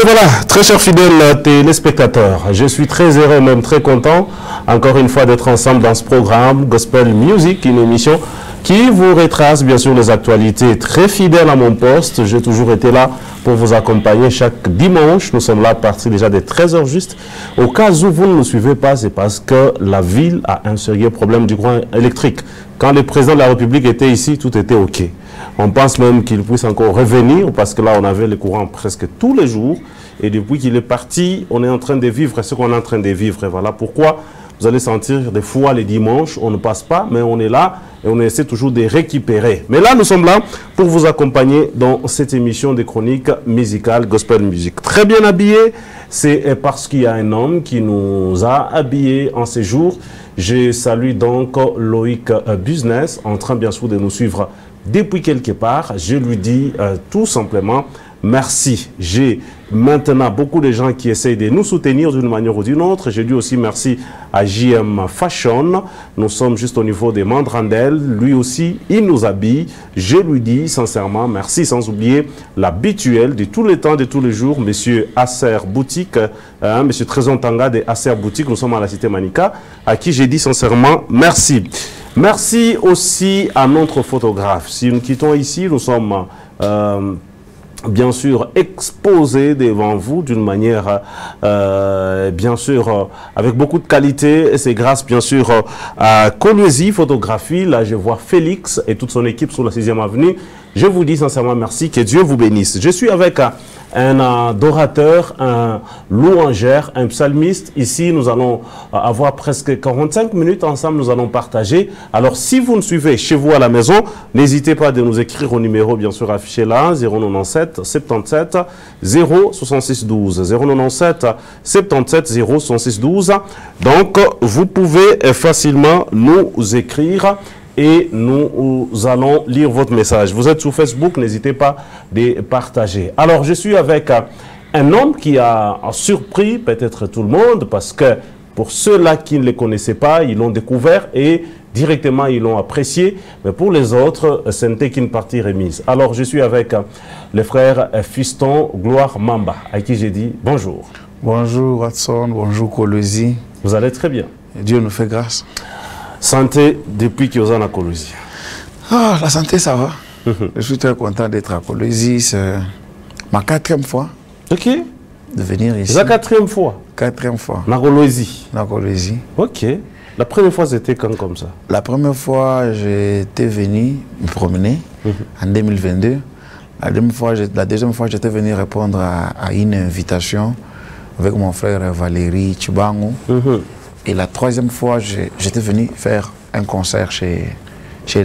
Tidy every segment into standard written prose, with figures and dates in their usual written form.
Voilà, très chers fidèles téléspectateurs, je suis très heureux, même très content, encore une fois d'être ensemble dans ce programme Gospel Music, une émission qui vous retrace bien sûr les actualités. Très fidèle à mon poste, j'ai toujours été là pour vous accompagner chaque dimanche. Nous sommes là à partir déjà des 13h juste. Au cas où vous ne nous suivez pas, c'est parce que la ville a un sérieux problème du courant électrique. Quand le président de la République était ici, tout était OK. On pense même qu'il puisse encore revenir parce que là, on avait le courant presque tous les jours. Et depuis qu'il est parti, on est en train de vivre ce qu'on est en train de vivre. Et voilà pourquoi vous allez sentir des fois les dimanches, on ne passe pas, mais on est là et on essaie toujours de récupérer. Mais là, nous sommes là pour vous accompagner dans cette émission des chroniques musicales Gospel Music. Très bien habillé, c'est parce qu'il y a un homme qui nous a habillés en ces jours. Je salue donc Loïc Business, en train bien sûr de nous suivre depuis quelque part. Je lui dis tout simplement merci. J'ai maintenant beaucoup de gens qui essayent de nous soutenir d'une manière ou d'une autre. Je dis aussi merci à JM Fashion. Nous sommes juste au niveau des Mandrandel. Lui aussi, il nous habille. Je lui dis sincèrement merci, sans oublier l'habituel de tous les temps, de tous les jours, Monsieur Acer Boutique, Monsieur Trésor Tanga de Acer Boutique. Nous sommes à la cité Manika, à qui j'ai dit sincèrement merci. Merci aussi à notre photographe. Si nous quittons ici, nous sommes bien sûr exposés devant vous d'une manière bien sûr avec beaucoup de qualité. C'est grâce bien sûr à Colosi Photographie. Là je vois Félix et toute son équipe sur la 6e avenue. Je vous dis sincèrement merci, que Dieu vous bénisse. Je suis avec un adorateur, un louangeur, un psalmiste. Ici, nous allons avoir presque 45 minutes ensemble, nous allons partager. Alors, si vous nous suivez chez vous à la maison, n'hésitez pas de nous écrire au numéro, bien sûr, affiché là, 097 77 066 12. 097 77 066 12. Donc, vous pouvez facilement nous écrire et nous allons lire votre message. Vous êtes sur Facebook, n'hésitez pas de partager. Alors, je suis avec un homme qui a surpris peut-être tout le monde parce que pour ceux-là qui ne le connaissaient pas, ils l'ont découvert et directement ils l'ont apprécié. Mais pour les autres, ce n'était qu'une partie remise. Alors, je suis avec le frère Fiston Gloire Mamba, à qui j'ai dit bonjour. Bonjour Watson, bonjour Colosi. Vous allez très bien. Dieu nous fait grâce. Santé depuis que vous êtes à Colosi. Ah, la santé, ça va. Je suis très content d'être à Colosi. C'est ma 4e fois. Ok. De venir ici. C'est la 4e fois. 4e fois. À Colosi. À Colosi. Ok. La première fois, c'était quand comme ça? La première fois, j'étais venu me promener en 2022. La deuxième fois, j'étais venu répondre à une invitation avec mon frère Valérie Chibango. Et la 3e fois, j'étais venu faire un concert chez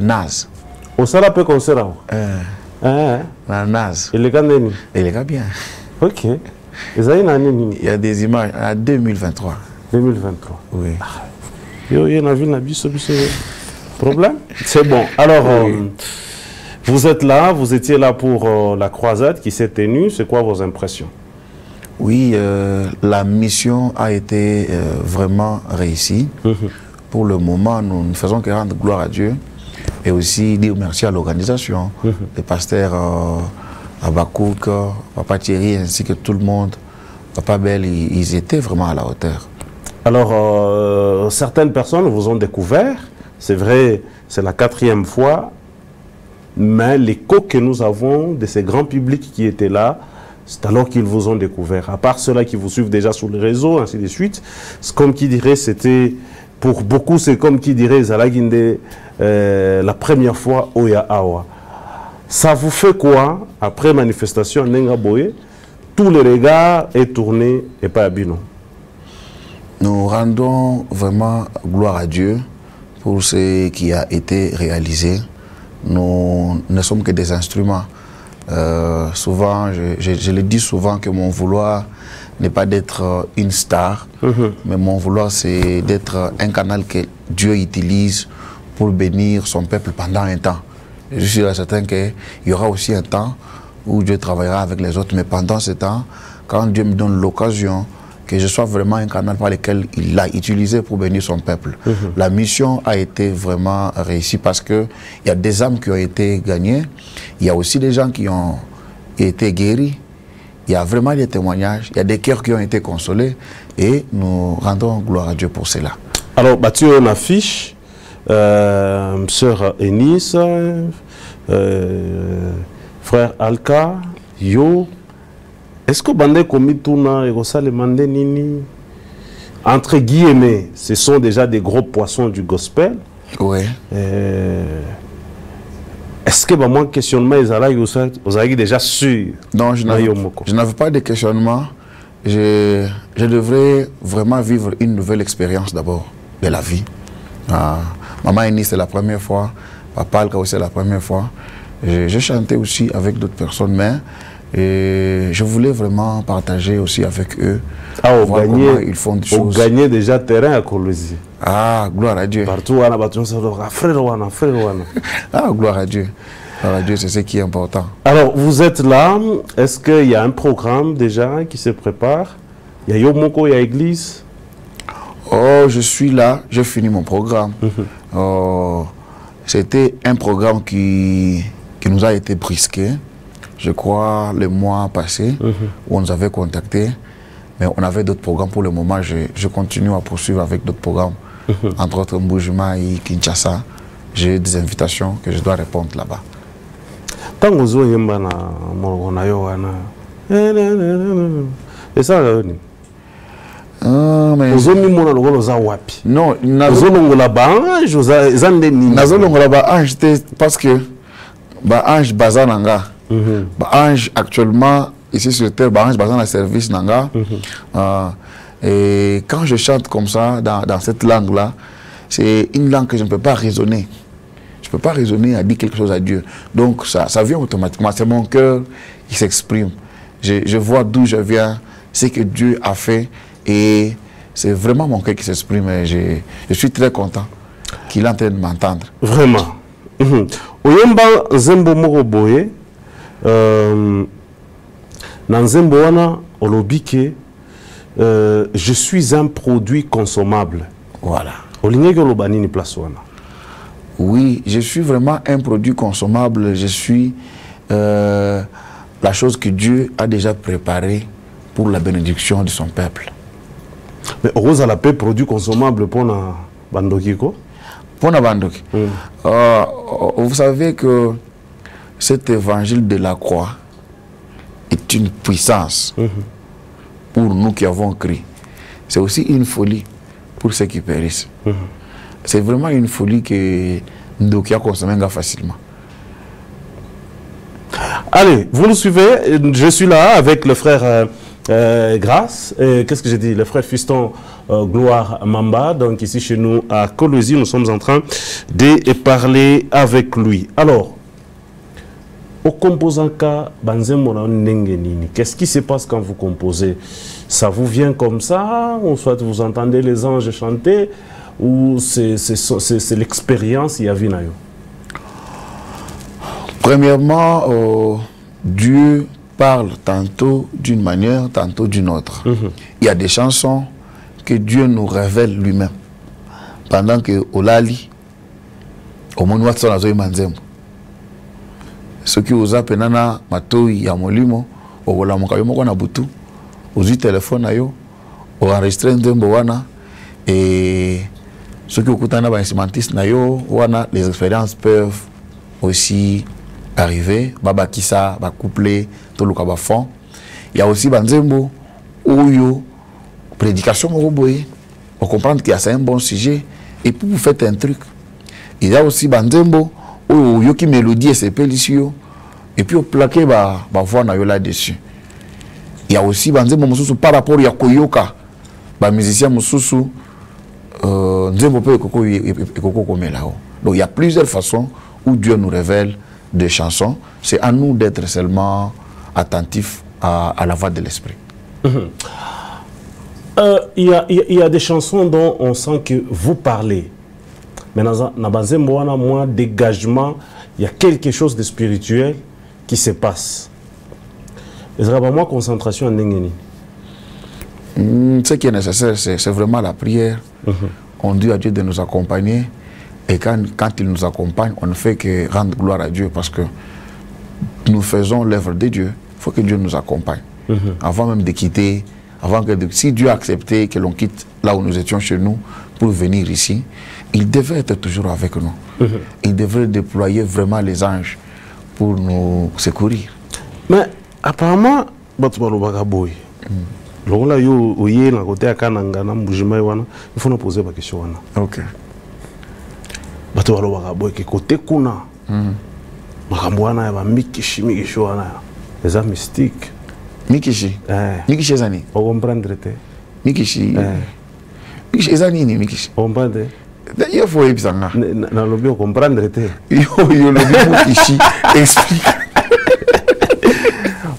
Naz. Au Salapé concert? La Naz. Et les gars, et les gars bien. Ok. Il y a des images en 2023. 2023. Oui. Il y a un problème. C'est bon. Alors, vous êtes là, vous étiez là pour la croisade qui s'est tenue. C'est quoi vos impressions? Oui, la mission a été vraiment réussie. Pour le moment, nous ne faisons que rendre gloire à Dieu et aussi dire merci à l'organisation, les pasteurs Abakouk, Papa Thierry ainsi que tout le monde, Papa Bell, ils étaient vraiment à la hauteur. Alors, certaines personnes vous ont découvert, c'est vrai, c'est la 4e fois, mais l'écho que nous avons de ces grands publics qui étaient là, c'est alors qu'ils vous ont découvert. À part ceux-là qui vous suivent déjà sur les réseaux, ainsi de suite, c'est comme qui dirait, c'était, pour beaucoup, c'est comme qui dirait, Zalaginde, la première fois, Oya Awa. Ça vous fait quoi, après manifestation, Nengaboye, tous les regards est tourné et pas à Bino? Nous rendons vraiment gloire à Dieu pour ce qui a été réalisé. Nous ne sommes que des instruments. Souvent, je le dis souvent que mon vouloir n'est pas d'être une star, mais mon vouloir, c'est d'être un canal que Dieu utilise pour bénir son peuple pendant un temps. Et je suis certain qu'il y aura aussi un temps où Dieu travaillera avec les autres, mais pendant ce temps, quand Dieu me donne l'occasion, que je sois vraiment un canal par lequel il l'a utilisé pour bénir son peuple. La mission a été vraiment réussie parce qu'il y a des âmes qui ont été gagnées, il y a aussi des gens qui ont été guéris, il y a vraiment des témoignages, il y a des cœurs qui ont été consolés et nous rendons gloire à Dieu pour cela. Alors, tu as une affiche, sœur Eunice, frère Alka, Yo. Est-ce que Bandé Komituna et Rosale Mandé Nini, entre guillemets, ce sont déjà des gros poissons du gospel? Oui. Est-ce que mon questionnement vous avez déjà su? Non, je n'avais pas de questionnement. Je devrais vraiment vivre une nouvelle expérience d'abord de la vie. Maman Eni, c'est la première fois. Papa Alka aussi, c'est la première fois. J'ai chanté aussi avec d'autres personnes, mais je voulais vraiment partager aussi avec eux. Ah, voir comment ils font des choses. Gagner déjà terrain à Kolwezi. Ah, gloire à Dieu. Partout, frère. Ah, gloire à Dieu. Gloire à Dieu, c'est ce qui est important. Alors, vous êtes là. Est-ce qu'il y a un programme déjà qui se prépare? Il y a Yomoko, il y a Église. Oh, je suis là. J'ai fini mon programme. C'était un programme qui nous a été brisqué, je crois, le mois passé, où on nous avait contactés. Mais on avait d'autres programmes pour le moment. Je continue à poursuivre avec d'autres programmes. Entre autres, Mbujima et Kinshasa. J'ai des invitations que je dois répondre là-bas. Tant que vous avez et ça, mais... Non, parce que Ange Bazananga, Ange actuellement ici sur terre, Ange Bazan a service Nanga. Et quand je chante comme ça dans cette langue là, c'est une langue que je ne peux pas raisonner. Je ne peux pas raisonner à dire quelque chose à Dieu. Donc ça vient automatiquement. C'est mon cœur qui s'exprime. Je vois d'où je viens, ce que Dieu a fait. Et c'est vraiment mon cœur qui s'exprime. Je suis très content qu'il est en train de m'entendre. Vraiment. Oyemba Zembo Moroboye, dans Zembo wana olobike, je suis un produit consommable. Voilà. Oui, je suis vraiment un produit consommable. Je suis la chose que Dieu a déjà préparée pour la bénédiction de son peuple. Mais Rose a la paix produit consommable pour la Bandokiko? Pour la Bandoki. Vous savez que cet évangile de la croix est une puissance pour nous qui avons cru. C'est aussi une folie pour ceux qui périssent. C'est vraiment une folie que Ndokia consomme facilement. Allez, vous nous suivez. Je suis là avec le frère Grâce. Qu'est-ce que j'ai dit? Le frère Fiston Gloire Mamba. Donc ici chez nous à Kolwezi, nous sommes en train de parler avec lui. Alors, au composant ka Banzemona Nengenini, qu'est-ce qui se passe quand vous composez? Ça vous vient comme ça? Ou soit vous entendez les anges chanter? Ou c'est l'expérience Yavinayo? Premièrement, Dieu parle tantôt d'une manière, tantôt d'une autre. Il y a des chansons que Dieu nous révèle lui-même. Pendant que Olali, au monde ce qui vous a penana matoi ya molimo, au vola mokayomo kwa na butu, uzi téléphone ayo, au enregistré ndembo wana, et ce qui okutana ba instrumentiste na yo, wana les expériences peuvent aussi arriver, baba kisa, ba couplet, tout le kaba fond. Il y a aussi banzembo, oyo, prédication moroboye, on comprend qu'il y a un bon sujet, et puis vous faites un truc. Il y a aussi banzembo, oyo qui mélodie et c'est pelissio, et puis au plaqué ba voix na yo là-dessus. Il y a aussi banzembo mususu par rapport ya koyoka, ba musicien mususu, nzembo pe ekoko komela. Donc il y a plusieurs façons où Dieu nous révèle des chansons. C'est à nous d'être seulement attentifs à la voix de l'esprit. Il y a des chansons dont on sent que vous parlez. Mais dans moins dégagement, il y a quelque chose de spirituel qui se passe. Et ça va moins concentration en Nengeni. Ce qui est nécessaire, c'est vraiment la prière. On dit à Dieu de nous accompagner. Et quand il nous accompagne, on ne fait que rendre gloire à Dieu parce que nous faisons l'œuvre de Dieu. Il faut que Dieu nous accompagne. Avant même de quitter, si Dieu a accepté que l'on quitte là où nous étions chez nous pour venir ici, il devait être toujours avec nous. Il devrait déployer vraiment les anges pour nous secourir. Mais apparemment, il faut nous poser la question. Ok. Côté kuna, les mystiques. Mikishi. Mikishi ezani. On comprendre te. Mikishi. Mikishi ezani ni Mikishi. On comprendre. D'ailleurs faut ebisanga. Na lobi on comprendre te. Yo lobi Mikishi explique.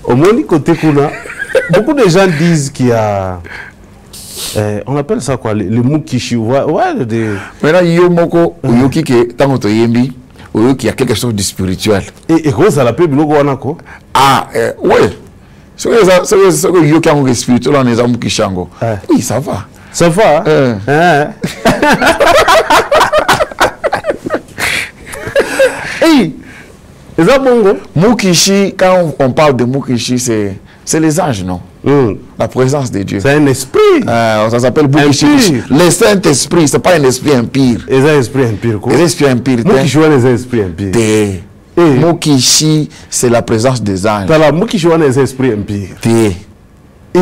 Au moins côté kuna, beaucoup de gens disent qu'il y a on appelle ça quoi, le mukishi, ouais, maintenant yo moko oyoki ke tango to yembi oyoki y a quelque chose de spirituel. Et quoi ça l'appelle biloko wana ko? Ah ouais. Ce que yo qui a spirituel on est mukishango. Oui, ça va. Ça va. Hey, est ça bongo? Mukishi, quand on parle de Mukishi, c'est les anges, non? La présence de Dieu. C'est un esprit. Ça s'appelle Mukishi. Le Saint-Esprit, ce n'est pas un esprit impire. C'est un esprit impire quoi? Un esprit impire. Mukishi, c'est un esprit impire. Mukishi, c'est la présence des anges. Mukishi, c'est un esprit impire.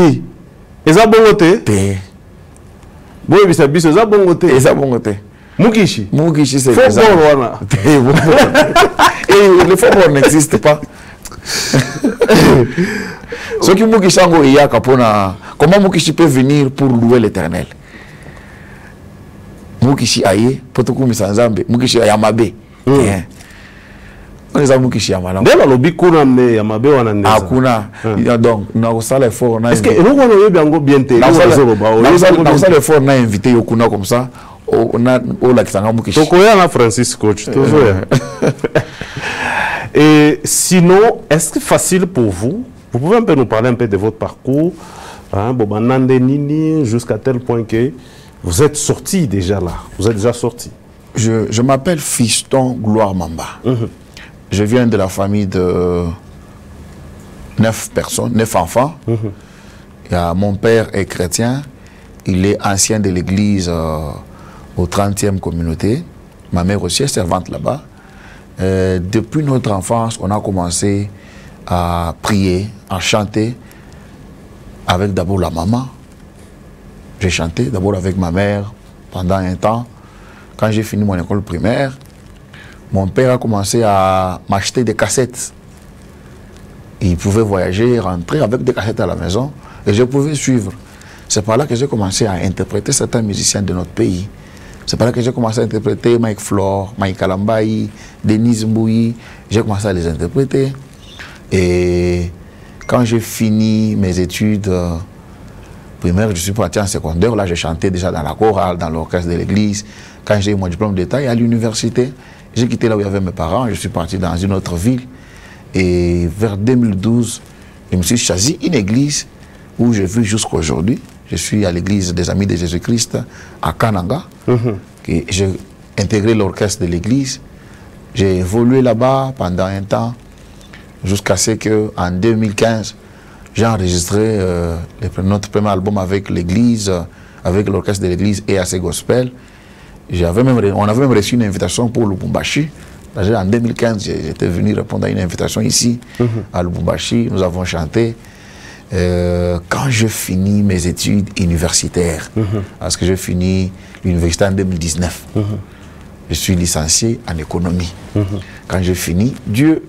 Et ça bongo te? Bon, c'est ça bongo te. Et ça bongo te. Mukishi. Mukishi, c'est les anges. Et le faux n'existe pas. Ce qui Mukishi ango iya kapona, comment Mukishi peut venir pour louer l'Éternel? Mukishi aye, potoku misanzambe, Mukishi ayamabe. On les a Mukishi yamala. Ndela lobi kuna me yamabe wana ndeza. Akuna. Donc na osala effort na. Est-ce que nous on est bien go bien te? Na osala effort na invité yokuna comme ça. On la kisanga Mukishi. Tokoya na Francis coach. Toujours. Et sinon, est-ce que c'est facile pour vous? Vous pouvez un peu nous parler un peu de votre parcours, hein, jusqu'à tel point que vous êtes sorti déjà là. Vous êtes déjà sorti. Je m'appelle Fiston Gloire Mamba. Je viens de la famille de 9 personnes, 9 enfants. Mon père est chrétien. Il est ancien de l'église au 30e communauté. Ma mère aussi est servante là-bas. Depuis notre enfance, on a commencé à prier, à chanter avec d'abord la maman. J'ai chanté d'abord avec ma mère pendant un temps. Quand j'ai fini mon école primaire, mon père a commencé à m'acheter des cassettes. Il pouvait voyager, rentrer avec des cassettes à la maison et je pouvais suivre. C'est par là que j'ai commencé à interpréter certains musiciens de notre pays. C'est par là que j'ai commencé à interpréter Mike Flore, Mike Kalambayi, Denise Mbouyi. J'ai commencé à les interpréter. Et quand j'ai fini mes études primaires, je suis parti en secondaire. Là, j'ai chanté déjà dans la chorale, dans l'orchestre de l'église. Quand j'ai eu mon diplôme d'État, et à l'université, j'ai quitté là où il y avait mes parents. Je suis parti dans une autre ville. Et vers 2012, je me suis choisi une église où je vis jusqu'à aujourd'hui. Je suis à l'église des Amis de Jésus-Christ à Kananga. J'ai intégré l'orchestre de l'église. J'ai évolué là-bas pendant un temps, jusqu'à ce qu'en 2015, j'ai enregistré notre premier album avec l'église, avec l'orchestre de l'église et AC Gospel. On avait même reçu une invitation pour Lubumbashi. En 2015, j'étais venu répondre à une invitation ici, à Lubumbashi. Nous avons chanté. Quand je finis mes études universitaires, parce que j'ai fini l'université en 2019, je suis licencié en économie. Quand j'ai fini, Dieu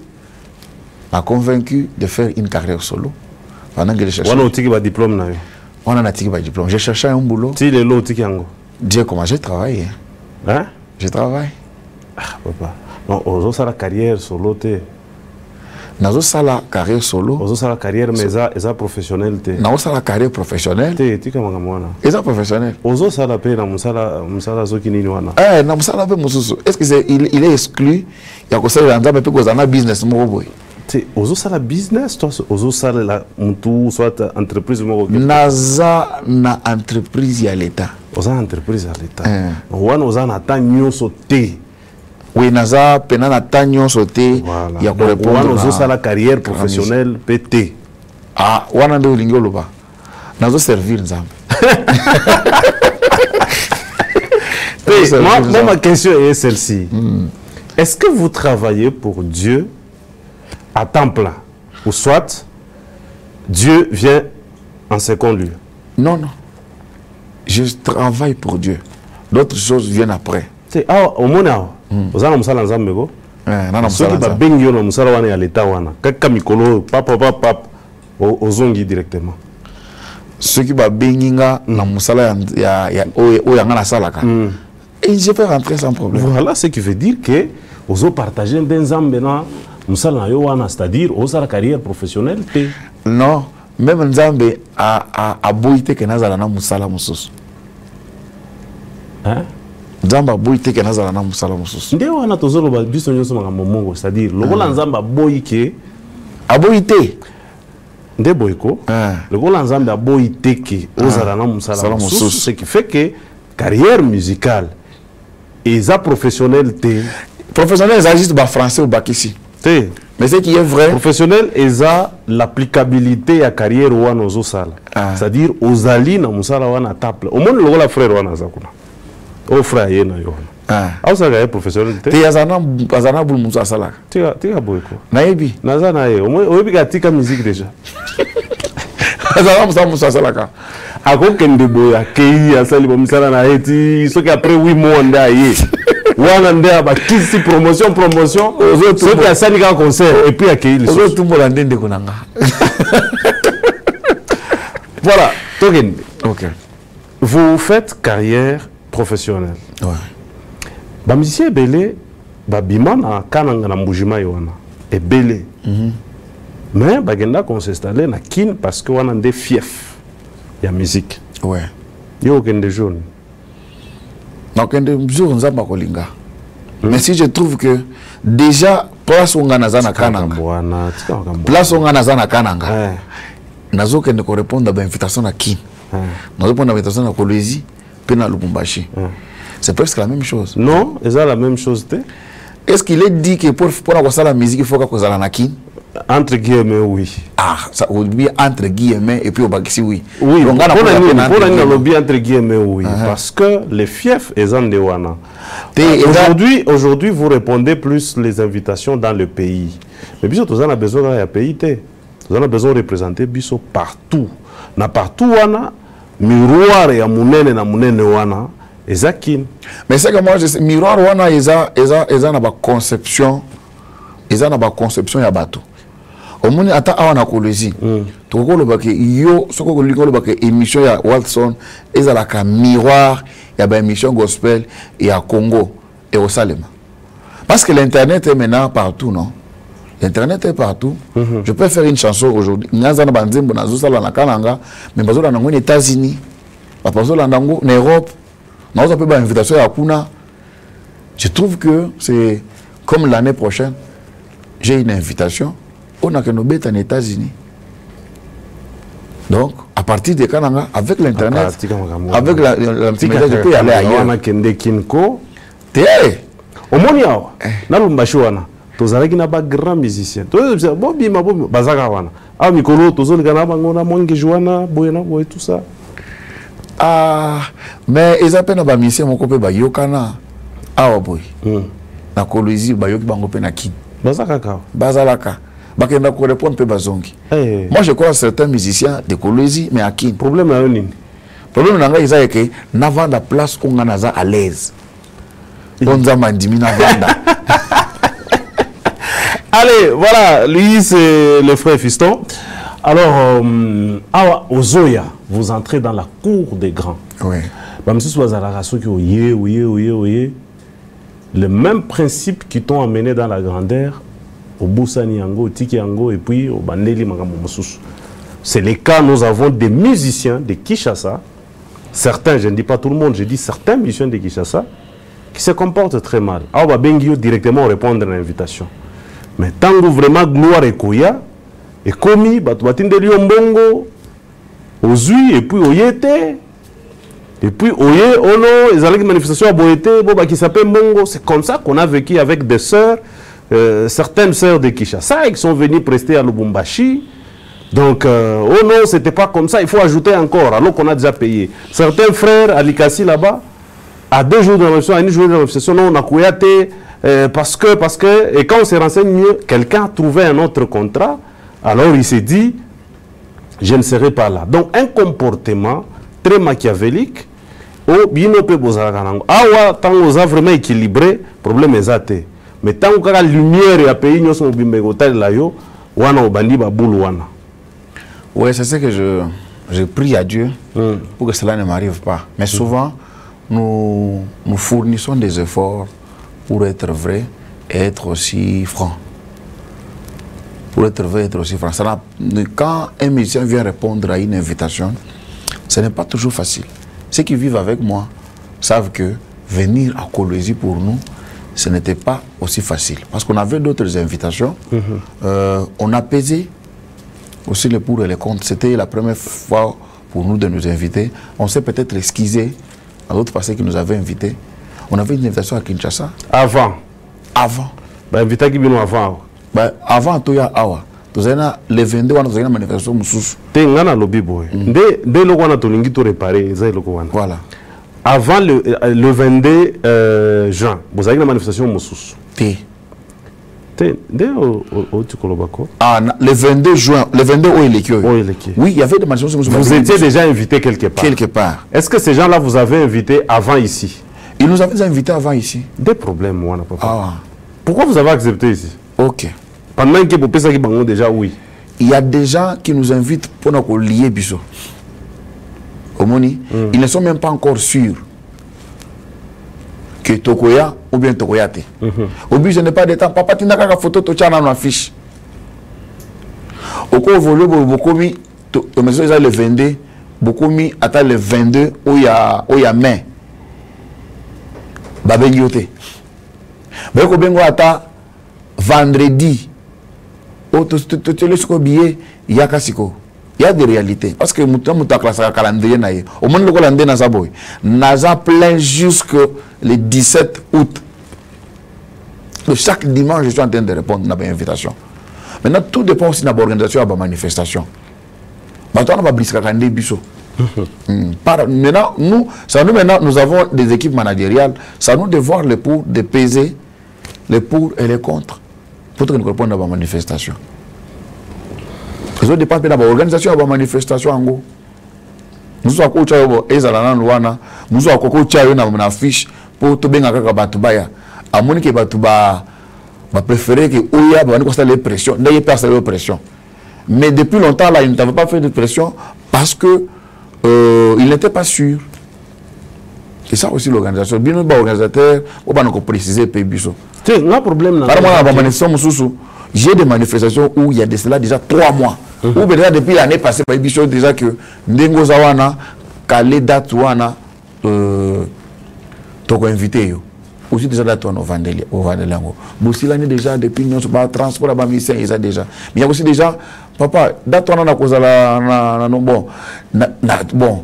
m'a convaincu de faire une carrière solo. Pendant que je cherchais... J'ai cherché un boulot. Dieu, comment j'ai travaillé. Hein? Je travaille. Ah, papa. Non, on a la carrière solo. Nazo sala carrière solo. Ozo sala carrière mais eza professionnel te. Nazo sala carrière professionnelle. Te tika makamwana. Eza professionnel. Ozo sala pe na musala zoki nini wana. Na musala pe mususu. Est-ce que il est exclu ya ko sala nzambe pe ko zana business moko boy. Te ozo sala business toi ozo sala la mutu soit entreprise moko. Naza na entreprise ya l'état. Oza entreprise ya l'état. Wana oza na ta nyonso te. Oui, naza pena na tanyo sauté ya ko répondre wana ozo la carrière professionnelle PT. Ah, wana ndo lingo loba. Nazo servir nzambe. Moi, ma question est celle-ci. Est-ce que vous travaillez pour Dieu à temps plein ou soit Dieu vient en second lieu? Non, non. Je travaille pour Dieu. D'autres choses viennent après. C'est au monde ozana musala nzambe ko soki babengi yo na musala wana ya leta wana kaka mikolo papa ozongi directement soki babengi nga na musala ya oya nga na salaka et je peux rentrer sans problème. Voilà ce qui veut dire que ozo partager nzambe na musala na yo wana, c'est-à-dire ozala carrière professionnelle te. Non, même nzambe a boité que nazala na musala mususu. Hein? Nzamba boyi teke nazala na musala mususu. Nde wana tozolo ba biso nyonso makambo mongo, c'est-à-dire lokola nzamba boyi ke aboyi te nde boyiko lokola nzamba aboyi te ke ozala na musala mususu, ce qui fait que carrière musicale eza professionnel te. Professionnel ça juste ba français ou bakisi te. Mais ce qui est vrai professionnel eza l'applicabilité ya carrière wana ozosala, c'est-à-dire ozali na musala wana taple au monde lokola frère wana zakuna au frère yena yo ah ça gars professionnel te azana bul musa sala tika boyko naibi nazana ye oyebi ka tika musique déjà azana musa sala ka akokende boya kei asali bomisala na eti soki après 8 mois nda ye wana nda ba kisi promotion soki asali ka concert et puis akei les autres tumbola ndende kunanga. Voilà token. OK, vous faites carrière professionnel. Ouais. Ba musicien belé ba bimana kananga na mbujima yona et belé. Mais bagenda qu'on s'installer na kin parce que wana ndé fief ya musique. Ouais. Yo kende jaune. Donc kende jour nzamba kolinga. Mais si je trouve que déjà place onga nazana kananga. Place onga nazana kananga. Nazo kende ko répondre à invitation na kin. Nazo répondre à invitation na Kolwezi. Lubumbashi. C'est presque la même chose. Non, c'est la même chose. Est-ce qu'il est dit que pour avoir la musique, il faut qu'on ait la kin? Entre guillemets, oui. Ah, ça veut dire entre guillemets et puis au Bakissi, oui. Oui, pour le lobby entre guillemets, oui. Parce que les fiefs, ils ont des wana. Aujourd'hui, vous répondez plus les invitations dans le pays. Mais bien sûr, vous avez besoin d'un pays. Vous avez besoin de représenter Bisso partout. Na partout, wana. Miroir ya munene na munene wana ezakin. Mais c'est que moi je sais miroir wana eza na ba conception ya bato. Omoni ata awana Kolwezi. Tokolo ba ke yo soko kolikolo ba ke émission ya Watson eza la ka miroir ya ba émission gospel ya Congo et au Salema. Parce que l'internet est maintenant partout, non? L'internet est partout. Je peux faire une chanson aujourd'hui. Nazana banzembo nazosala na kananga, mais bazola nango aux États-Unis. Bazola nango en Europe. Nazo pe ba invitation ya kuna. Je trouve que c'est comme l'année prochaine, j'ai une invitation. On a que nos bêtes en États-Unis. Donc, à partir de kananga, avec l'internet, avec la média, je peux y aller ailleurs. On a kende kinko. Té. Omonia. Na Lubumbashi wana. Tozalaki na ba grand musicien. Tozo bobima bazaka wana. Ah mikolo tozolika na bango na monge joana boyena boy tout ça. Ah mais ils appellent ba musicien moko pe ba yokana. Ah boy. Na Kolwezi ba yoki bango pe na kin. Bazaka ka. Bazalaka. Bakenda ko répondre pe bazongi. Moi je crois certains musiciens de Kolwezi mais à kin. Problème na nini? Problème nanga isa ke na vanda place on naza à l'aise. Bonza mandimi na vanda. Allez, voilà, lui c'est le frère Fiston. Alors, Ozoya, vous entrez dans la cour des grands. Oui. Le même principe qui t'ont amené dans la grandeur, au Boussani Yango, au Tiki Yango, et puis au Bandeli Magambo Mosusu. C'est le cas, nous avons des musiciens de Kinshasa, certains, je ne dis pas tout le monde, je dis certains musiciens de Kinshasa, qui se comportent très mal. Alors, on va directement répondre à l'invitation. Mais tant que vraiment gloire et koya, et commis, batouatine de Lyombongo, Ozui, et puis Oyete, et puis Oye, Ono, ils allaient une manifestation à Boyete, qui s'appelle Mongo. C'est comme ça qu'on a vécu avec des sœurs, certaines sœurs de Kinshasa, qui sont venues prester à Lubumbashi. Donc, oh non, c'était pas comme ça, il faut ajouter encore, alors qu'on a déjà payé. Certains frères à Likasi là-bas, à 2 jours de la manifestation, à 1 jour de la manifestation, non, on a couillaté, parce que, et quand on se renseigne mieux, quelqu'un a trouvé un autre contrat, alors il s'est dit, je ne serai pas là. Donc, un comportement très machiavélique, au bino pe bozarakanango. Awa, tant qu'on a vraiment équilibré, problème est athée. Mais tant qu'on a la lumière et à pays, nous sommes bimbegotal là yo, wana obandi ba boule wana. Oui, c'est ce que je prie à Dieu pour que cela ne m'arrive pas. Mais souvent, nous fournissons des efforts pour être vrai et être aussi franc. Pour être vrai et être aussi franc. Quand un musicien vient répondre à une invitation, ce n'est pas toujours facile. Ceux qui vivent avec moi savent que venir à Kolwezi pour nous, ce n'était pas aussi facile. Parce qu'on avait d'autres invitations. On a pesé aussi les pour et les contre. C'était la première fois pour nous de nous inviter. On s'est peut-être excusé à d'autres personnes qui nous avaient invités. On avait une invitation à Kinshasa. Avant. Bah, invité qui vient avant. Bah, avant, tout y a awa. Le 22, on a une manifestation moussous. Tengana lobby boy. Dès le on a tout l'ingi tout réparé. Voilà. Avant le 22 juin, vous avez une manifestation moussous. Ah, le 22 juin, le 22 oui, il y avait des manifestations. Vous étiez déjà invité quelque part. Quelque part. Est-ce que ces gens-là vous avaient invité avant ici? Ils nous avaient invités avant ici. Des problèmes, moi, papa. Ah. Pourquoi vous avez accepté ici? Ok. Pendant que vous pensez qu'ils déjà, oui. Il y a des gens qui nous invitent pour nous lier biso. Ils ne sont même pas encore sûrs que Tokoya ou bien Tokoyate. Au but, je n'ai pas de temps. Papa, tu n'as qu'à photo, tu as une affiche. Au cours de beaucoup mis, le 22, beaucoup mis, attends le 22, où il y a mai. Babengiote. Beaucoup bengo attend vendredi. Tu le billet, il y a Kassiko. Il y a des réalités. Parce que nous avons un calendrier. Au moins, le calendrier n'a plein jusqu'au 17 août. Donc, chaque dimanche, je suis en train de répondre à une invitation. Maintenant, tout dépend aussi de l'organisation de la manifestation. Maintenant, nous avons des équipes managériales. Ça nous de voir les pour, de peser les pour et les contre pour que nous répondions à la manifestation. Nous dépend de l'organisation de la manifestation en gros. Nous avons une affiche pour tout bien avec Batubaya. À mon que Batuba va préférer que Ouya va nous les pressions, n'ayez pas les pressions. Mais depuis longtemps là, il n'avait pas fait de pression parce que il n'était pas sûr. Et ça aussi l'organisation. Bien nous organisateur, on va nous préciser Pébiso. C'est un problème là. J'ai des manifestations où il y a de cela déjà 3 mois. Ou déjà depuis l'année passée, Pébiso déjà que Ndengo Zawana, Kale Datuana, Toko invité. Aussi déjà date au Vandelango. Boussilani déjà depuis nous transport à Bamissien ils déjà. Mais il y a aussi déjà papa date on a cause la non bon bon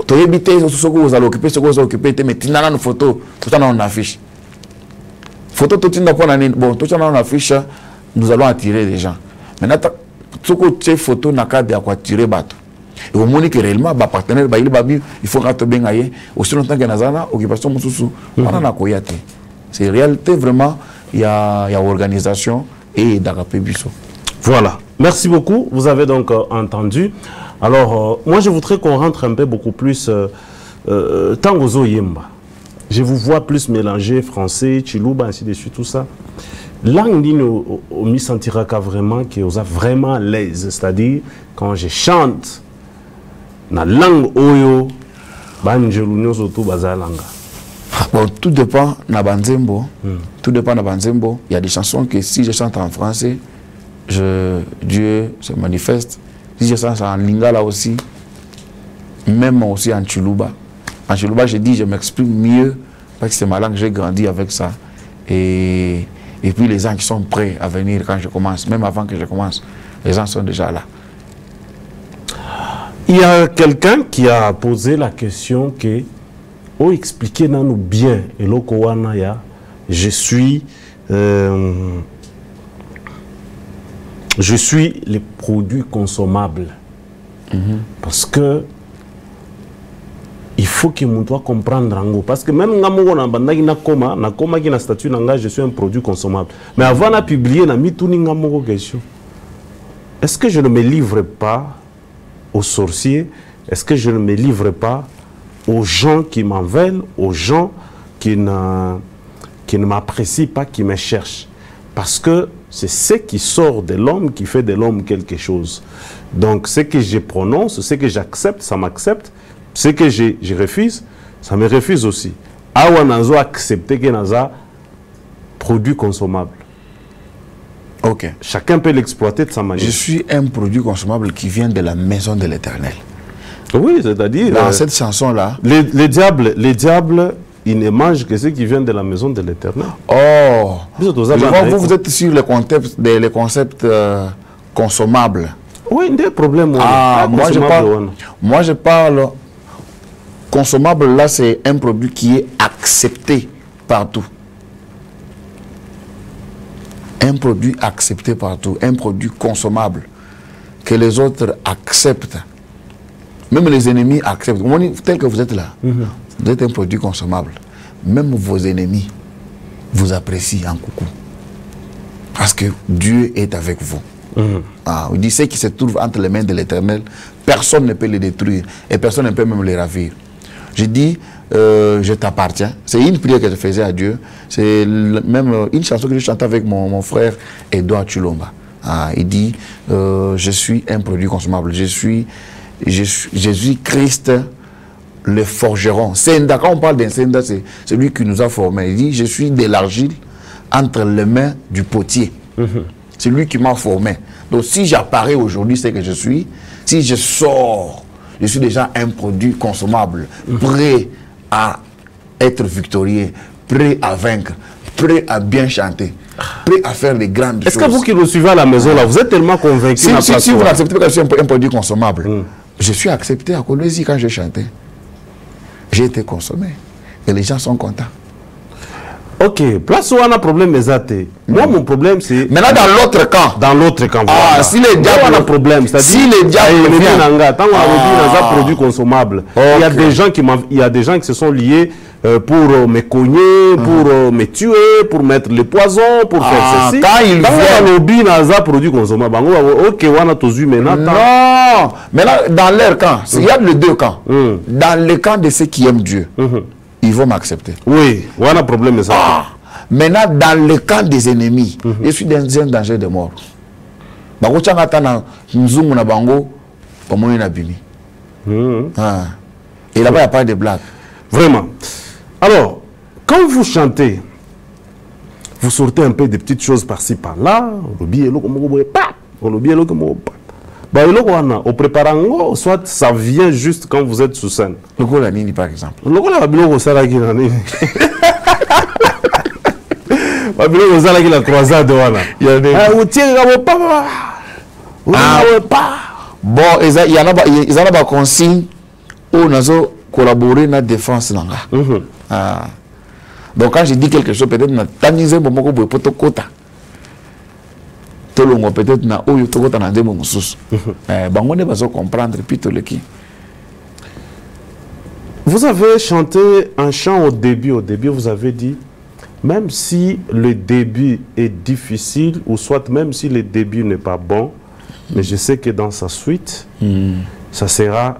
tu habité ce que vous allez occuper ce que vous occupez mais tu n'as pas de photo tout en affiche. Photo tout en pas bon tout en affiche nous allons attirer des gens. Maintenant ce que tu photo n'a qu'à attirer bateau. Et au moment que réellement ba partenaire ba il faut que bien aille aussi longtemps que nazana occupation mususu on a koyate. C'est réalité vraiment il y a organisation et d'Agapé Bisso. Voilà. Merci beaucoup. Vous avez donc entendu. Alors moi je voudrais qu'on rentre un peu beaucoup plus Tangozo Yemba. Je vous vois plus mélanger français, Chiluba ainsi de suite tout ça. Langue on m'y sentira vraiment que vous êtes vraiment à l'aise, c'est-à-dire quand je chante na langue oyo banjelu nyoso to bazalanga Bon, tout dépend na banzembo. Tout dépend na banzembo. Il y a des chansons que si je chante en français, Dieu se manifeste. Si je chante en lingala aussi, même aussi en chuluba. En chuluba, je dis, je m'exprime mieux parce que c'est ma langue, j'ai grandi avec ça. Et puis les gens qui sont prêts à venir quand je commence, même avant que je commence, les gens sont déjà là. Il y a quelqu'un qui a posé la question que oh, expliquez-nous bien et je suis les produits consommables. Parce que il faut que mon doit comprendre en parce que même na statut je suis un produit consommable. Mais avant de publier na question. Est-ce que je ne me livre pas aux sorciers? Est-ce que je ne me livre pas aux gens qui m'en veulent, aux gens qui ne m'apprécient pas, qui me cherchent? Parce que c'est ce qui sort de l'homme qui fait de l'homme quelque chose. Donc ce que je prononce, ce que j'accepte, ça m'accepte. Ce que je refuse, ça me refuse aussi. Awa nazo accepter que naza produit consommable. Ok. Chacun peut l'exploiter de sa manière. Je suis un produit consommable qui vient de la maison de l'Éternel. Oui, c'est-à-dire... Dans cette chanson-là... Les diables, ils ne mangent que ceux qui viennent de la maison de l'Éternel. Oh! Vous êtes sur les concepts consommables. Oui, il y a des problèmes. Ah, moi je parle... Consommable, là, c'est un produit qui est accepté partout. Un produit accepté partout, un produit consommable que les autres acceptent. Même les ennemis acceptent. Tel que vous êtes là, vous êtes un produit consommable. Même vos ennemis vous apprécient en coucou. Parce que Dieu est avec vous. Il dit ceux qui se trouvent entre les mains de l'Éternel, personne ne peut les détruire et personne ne peut même les ravir. Je dis, je t'appartiens. C'est une prière que je faisais à Dieu. C'est même une chanson que je chantais avec mon frère Edouard Chulomba. Il dit, je suis un produit consommable. Je suis Christ, le forgeron. Senda, quand on parle d'un Senda, c'est celui qui nous a formés. Il dit, je suis de l'argile entre les mains du potier. C'est lui qui m'a formé. Donc si j'apparais aujourd'hui, c'est que je suis. Si je sors, je suis déjà un produit consommable, prêt à être victorieux, prêt à vaincre, prêt à bien chanter, prêt à faire les grandes choses. Est-ce que vous qui nous suivez à la maison, là, vous êtes tellement convaincu? Si vous n'acceptez pas que je suis un produit consommable, je suis accepté à Kolwezi quand j'ai chanté. J'ai été consommé. Et les gens sont contents. Ok, place où on a un problème, moi, mon problème, c'est... Maintenant, dans l'autre camp. Dans l'autre camp, voilà. Si les diables... un problème, si les diables... Tant qu'on a dit un produit consommable, il y a des gens qui se sont liés pour me cogner, pour me tuer, pour mettre les poisons, pour faire ceci. Quand ils viennent... un produit consommable, ok, on a tous eu maintenant. Non, maintenant, dans leur camp, il y a les deux camps. Dans le camp de ceux qui aiment Dieu, ils vont m'accepter. Oui, on a un problème. Maintenant, dans le camp des ennemis, je suis dans un danger de mort. Et là-bas, il n'y a pas de blague. Vraiment. Alors, quand vous chantez, vous sortez un peu des petites choses par-ci, par-là. Au préparant, soit ça vient juste quand vous êtes sous scène. Le Golanini, par exemple. Le Golanini, la croisade. Bon, il y en a des consignes où nous avons collaboré dans la défense. Donc quand je dis quelque chose, peut-être peut-être na oyo tokota na ndemo mususu bango ne bazo comprendre pito leki. Vous avez chanté un chant au début vous avez dit même si le début est difficile ou soit même si le début n'est pas bon, mais je sais que dans sa suite ça sera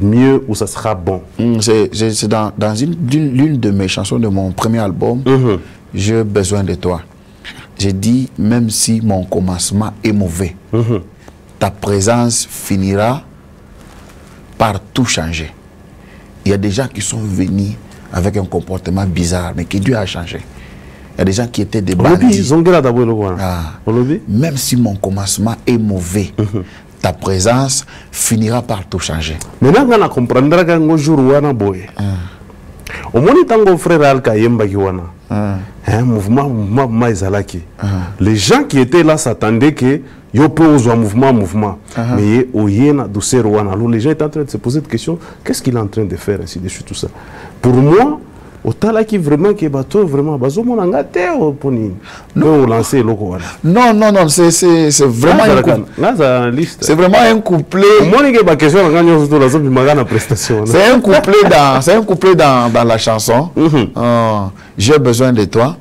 mieux ou ça sera bon. C'est dans l'une de mes chansons de mon premier album, J'ai besoin de toi. J'ai dit, même si mon commencement est mauvais, ta présence finira par tout changer. Il y a des gens qui sont venus avec un comportement bizarre, mais que Dieu a changé. Il y a des gens qui étaient des bandits. Même si mon commencement est mauvais, ta présence finira par tout changer. Maintenant, on comprendra qu'un jour, on a boy. Au moins, tant frère Al-Kayemba qui wana. Un mouvement maïzalaki. Les gens qui étaient là s'attendaient que yo pose un mouvement. Mais au yéna douceur wana. Alors les gens étaient en train de se poser des questions. Qu'est-ce qu'il est en train de faire ainsi de suite tout ça? Pour moi, au tala qui vraiment qui bateau vraiment bazo mon angate au poni. Non, lancer le quoi. Non, c'est vraiment un couple. Là, liste. C'est vraiment un couplet. Moi, il y a pas question de gagner sur la zone du magana prestation. C'est un couplet dans la chanson. J'ai besoin de toi.